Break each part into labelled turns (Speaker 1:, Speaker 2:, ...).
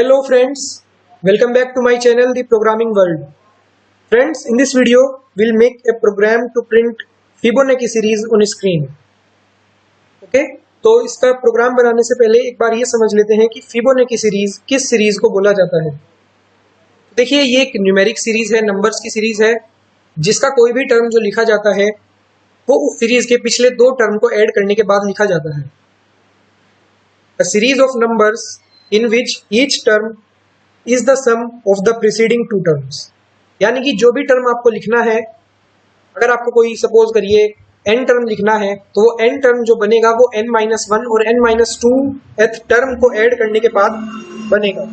Speaker 1: Hello friends, welcome back to my channel The Programming World. Friends, in this video we'll make a program to print Fibonacci series on screen. Okay? तो इसका programme बनाने से पहले एक बार ये समझ लेते हैं कि फिबोनाची सीरीज किस सीरीज को बोला जाता है। देखिए ये एक न्यूमेरिक सीरीज है, नंबर्स की सीरीज है, जिसका कोई भी टर्म जो लिखा जाता है वो उस सीरीज के पिछले दो टर्म को ऐड करने के बाद लिखा जाता है। A series of numbers in which each term is the sum of the preceding two terms. यानी कि जो भी टर्म आपको लिखना है, अगर आपको कोई सपोज करिए n टर्म लिखना है तो वो n टर्म जो बनेगा वो n-1 और n-2th टर्म को ऐड करने के बाद बनेगा।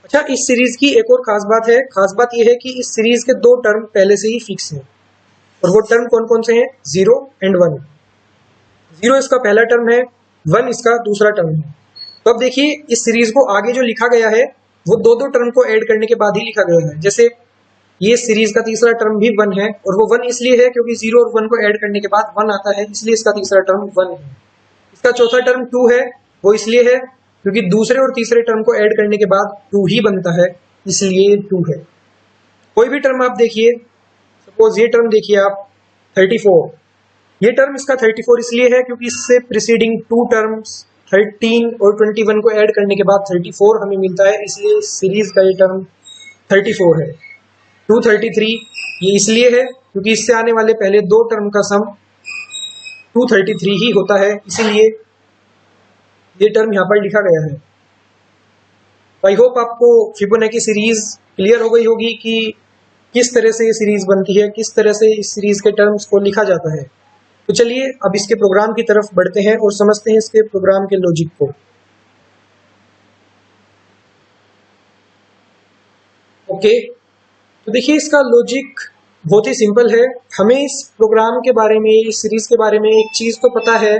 Speaker 1: अच्छा, इस सीरीज की एक और खास बात है। खास बात यह है कि इस सीरीज के दो टर्म पहले से ही फिक्स हैं, और वो टर्म कौन कौन से हैं? 0 और 1। 0 इसका पहला टर्म है, 1 इसका दूसरा टर्म है। तो अब देखिए इस सीरीज को आगे जो लिखा गया है वो दो दो टर्म को ऐड करने के बाद ही लिखा गया है। जैसे ये सीरीज का तीसरा टर्म भी 1 है, और वो 1 इसलिए है क्योंकि 0 और 1 को ऐड करने के बाद 1 आता है, इसलिए इसका तीसरा टर्म 1 है। इसका चौथा टर्म 2 है, वो इसलिए है क्योंकि दूसरे और तीसरे टर्म को ऐड करने के बाद 2 ही बनता है, इसलिए 2 है। कोई भी टर्म आप देखिए, सपोज ये टर्म देखिए आप 34, ये टर्म इसका 34 इसलिए है क्योंकि इससे प्रीसीडिंग टू टर्म्स 13 और 21 को ऐड करने के बाद 34 हमें मिलता है, इसलिए सीरीज का ये टर्म 34 है। 233 ये इसलिए है क्योंकि इससे आने वाले पहले दो टर्म का सम 233 ही होता है, इसीलिए ये टर्म यहाँ पर लिखा गया है। आई होप आपको फिबोनाची सीरीज क्लियर हो गई होगी कि किस तरह से ये सीरीज बनती है, किस तरह से इस सीरीज के टर्म्स को लिखा जाता है। तो चलिए अब इसके प्रोग्राम की तरफ बढ़ते हैं और समझते हैं इसके प्रोग्राम के लॉजिक को। ओके, तो देखिए इसका लॉजिक बहुत ही सिंपल है। हमें इस प्रोग्राम के बारे में, इस सीरीज के बारे में एक चीज तो पता है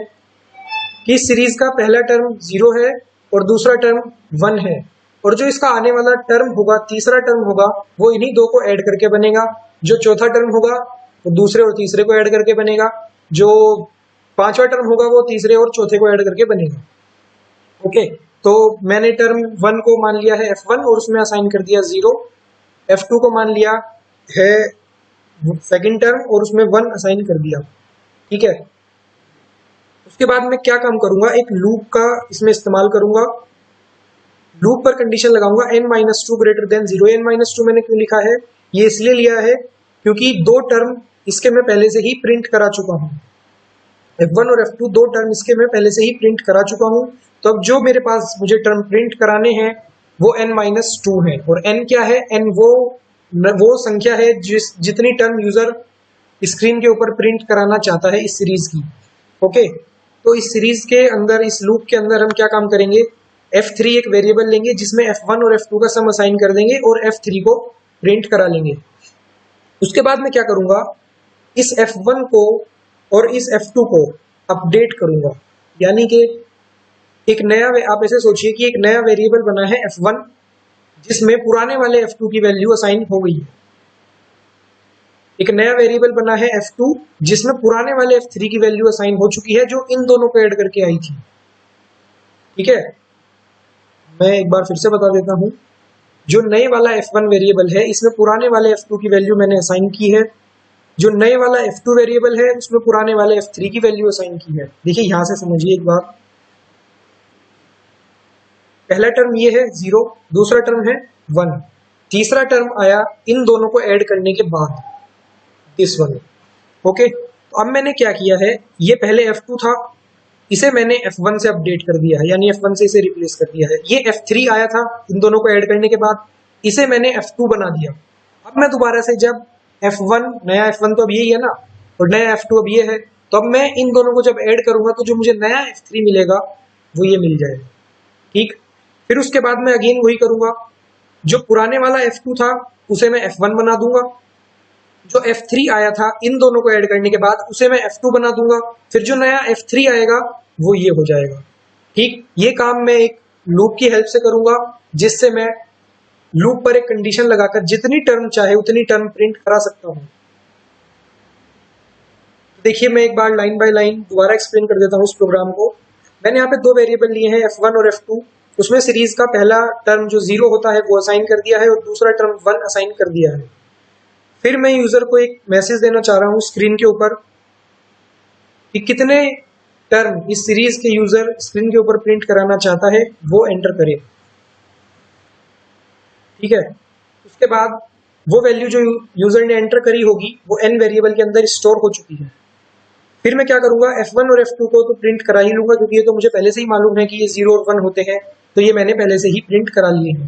Speaker 1: कि इस सीरीज का पहला टर्म 0 है और दूसरा टर्म 1 है, और जो इसका आने वाला टर्म होगा, तीसरा टर्म होगा, वो इन्हीं दो को ऐड करके बनेगा। जो चौथा टर्म होगा वो दूसरे और तीसरे को ऐड करके बनेगा। जो पांचवा टर्म होगा वो तीसरे और चौथे को ऐड करके बनेगा। ओके, तो मैंने टर्म 1 को मान लिया है f1 और उसमें असाइन कर दिया 0। f2 को मान लिया है सेकंड टर्म और उसमें 1 असाइन कर दिया। ठीक है, उसके बाद मैं क्या काम करूंगा, एक लूप का इसमें इस्तेमाल करूंगा। लूप पर कंडीशन लगाऊंगा n-2 ग्रेटर देन 0। n-2 मैंने क्यों लिखा है? ये इसलिए लिया है क्योंकि दो टर्म इसके मैं पहले से ही प्रिंट करा चुका हूं। f1 और f2 दो टर्म इसके मैं पहले से ही प्रिंट करा चुका हूं। तो अब जो मेरे पास मुझे टर्म प्रिंट कराने हैं वो n-2 है। और n क्या है? n वो संख्या है जितनी टर्म यूजर स्क्रीन के ऊपर प्रिंट कराना चाहता है इस सीरीज की। ओके, तो इस सीरीज के अंदर, इस लूप के अंदर हम क्या काम करेंगे, f3 एक वेरिएबल लेंगे जिसमें f1 और f2 का सम असाइन कर देंगे और f3 को प्रिंट करा लेंगे। उसके बाद मैं क्या करूंगा, इस f1 को और इस f2 को अपडेट करूंगा। यानी कि एक नया, आप ऐसे सोचिए कि एक नया वेरिएबल बना है f1 जिसमें पुराने वाले f2 की वैल्यू असाइन हो गई है। एक नया वेरिएबल बना है f2 जिसमें पुराने वाले f3 की वैल्यू असाइन हो चुकी है, जो इन दोनों को ऐड करके आई थी। ठीक है, मैं एक बार फिर से बता देता हूं। जो नए वाला f1 वेरिएबल है इसमें पुराने वाले f2 की वैल्यू मैंने असाइन की है। जो नए वाला f2 वेरिएबल है उसमें पुराने वाले f3 की वैल्यू असाइन की है। देखिए यहां से समझिए एक बार, पहला टर्म ये है 0, दूसरा टर्म है 1, तीसरा टर्म आया इन दोनों को ऐड करने के बाद, इस वाले। ओके, तो अब मैंने क्या किया है, ये पहले f2 था, इसे मैंने f1 से अपडेट कर दिया है, यानी f1 से इसे रिप्लेस कर दिया है। ये f3 आया था इन दोनों को ऐड करने के बाद, इसे मैंने f2 बना दिया। अब मैं दोबारा से जब f1, नया f1 तो अब यही है ना, और नया f2 अब ये है, तो अब मैं इन दोनों को जब ऐड करूंगा तो जो मुझे नया f3 मिलेगा वो ये मिल जाएगा। ठीक, फिर उसके बाद मैं अगेन वही करूंगा, जो पुराने वाला f2 था उसे मैं f1 बना दूंगा। जो f3 आया था इन दोनों को ऐड करने के बाद उसे मैं f2 बना दूंगा। फिर जो नया f3 आएगा वो ये हो जाएगा। ठीक, ये काम मैं एक लूप की हेल्प से करूंगा, जिससे मैं लूप पर एक कंडीशन लगाकर जितनी टर्म चाहे उतनी टर्म प्रिंट करा सकता हूं। देखिए मैं एक बार लाइन बाय लाइन दोबारा एक्सप्लेन कर देता हूं इस प्रोग्राम को। मैंने यहाँ पे दो वेरिएबल लिए हैं F1 और F2। उसमें सीरीज का पहला टर्म जो 0 होता है वो असाइन कर दिया है और दूसरा टर्म 1 असाइन कर दिया है। फिर मैं यूजर को एक मैसेज देना चाह रहा हूँ स्क्रीन के ऊपर कि कितने टर्म इस सीरीज के यूजर स्क्रीन के ऊपर प्रिंट कराना चाहता है वो एंटर करे। ठीक है, उसके बाद वो वैल्यू जो यूजर ने एंटर करी होगी वो n वेरिएबल के अंदर स्टोर हो चुकी है। फिर मैं क्या करूंगा, F1 और F2 को तो प्रिंट करा ही लूंगा क्योंकि ये तो मुझे पहले से ही मालूम है कि ये 0 और 1 होते हैं, तो ये मैंने पहले से ही प्रिंट करा लिए हैं।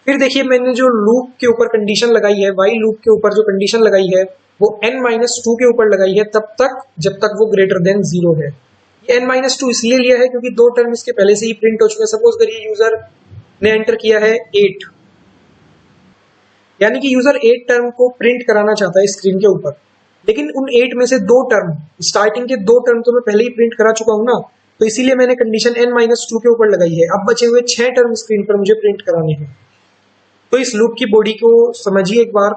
Speaker 1: फिर देखिए मैंने जो लूप के ऊपर कंडीशन लगाई है, वाइल लूप के ऊपर जो कंडीशन लगाई है वो n-2 के ऊपर लगाई है, तब तक जब तक वो ग्रेटर देन 0 है। ये n-2 इसलिए लिया है क्योंकि दो टर्म इसके पहले से ही प्रिंट हो चुके हैं। सपोज करिए यूजर ने एंटर किया है 8, यानी कि यूजर 8 टर्म को प्रिंट कराना चाहता है स्क्रीन के ऊपर, लेकिन उन 8 में से दो टर्म, स्टार्टिंग के दो टर्म तो मैं पहले ही प्रिंट करा चुका हूं ना, तो इसीलिए मैंने कंडीशन n-2 के ऊपर लगाई है। अब बचे हुए 6 टर्म स्क्रीन पर मुझे प्रिंट कराने हैं। तो इस लूप की बॉडी को समझिए एक बार,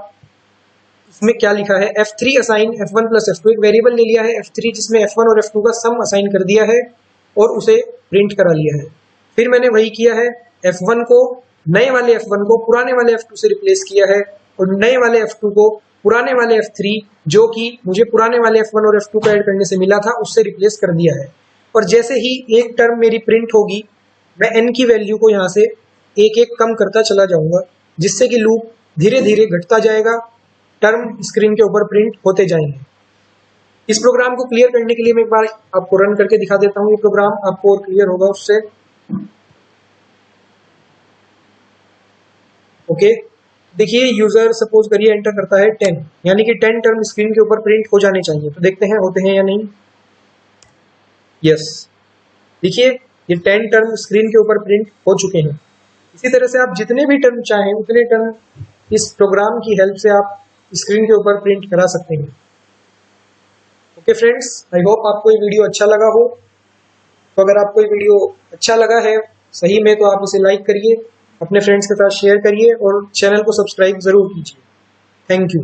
Speaker 1: इसमें क्या लिखा है, F3 assign F1 plus F2, एक वेरिएबल ले लिया है F3 जिसमें F1 और F2 का सम असाइन कर दिया है और उसे प्रिंट करा लिया है। फिर मैंने वही किया है, F1 को नए वाले F1 को पुराने वाले F2 से रिप्लेस किया है और नए वाले F2 को पुराने वाले F3 जो कि मुझे पुराने वाले F1 और F2 को ऐड करने से मिला था उससे रिप्लेस कर दिया है। और जैसे ही एक टर्म मेरी प्रिंट होगी मैं n की वैल्यू को यहाँ से एक एक कम करता चला जाऊंगा, जिससे कि लूप धीरे धीरे घटता जाएगा, टर्म स्क्रीन के ऊपर प्रिंट होते जाएंगे। इस प्रोग्राम को क्लियर करने के लिए मैं एक बार आपको रन करके दिखा देता हूँ, ये प्रोग्राम आपको और क्लियर होगा उससे। ओके, देखिए यूजर सपोज करिए एंटर करता है 10, यानी कि 10 टर्म स्क्रीन के ऊपर प्रिंट हो जाने चाहिए। तो देखते हैं होते हैं या नहीं। यस, देखिए ये 10 टर्म स्क्रीन के ऊपर प्रिंट हो चुके हैं। इसी तरह से आप जितने भी टर्म चाहें उतने टर्म इस प्रोग्राम की हेल्प से आप स्क्रीन के ऊपर प्रिंट करा सकते हैं। ओके फ्रेंड्स, आई होप आपको ये वीडियो अच्छा लगा हो। तो अगर आपको ये वीडियो अच्छा लगा है सही में तो आप इसे लाइक करिए, अपने फ्रेंड्स के साथ शेयर करिए और चैनल को सब्सक्राइब जरूर कीजिए। Thank you.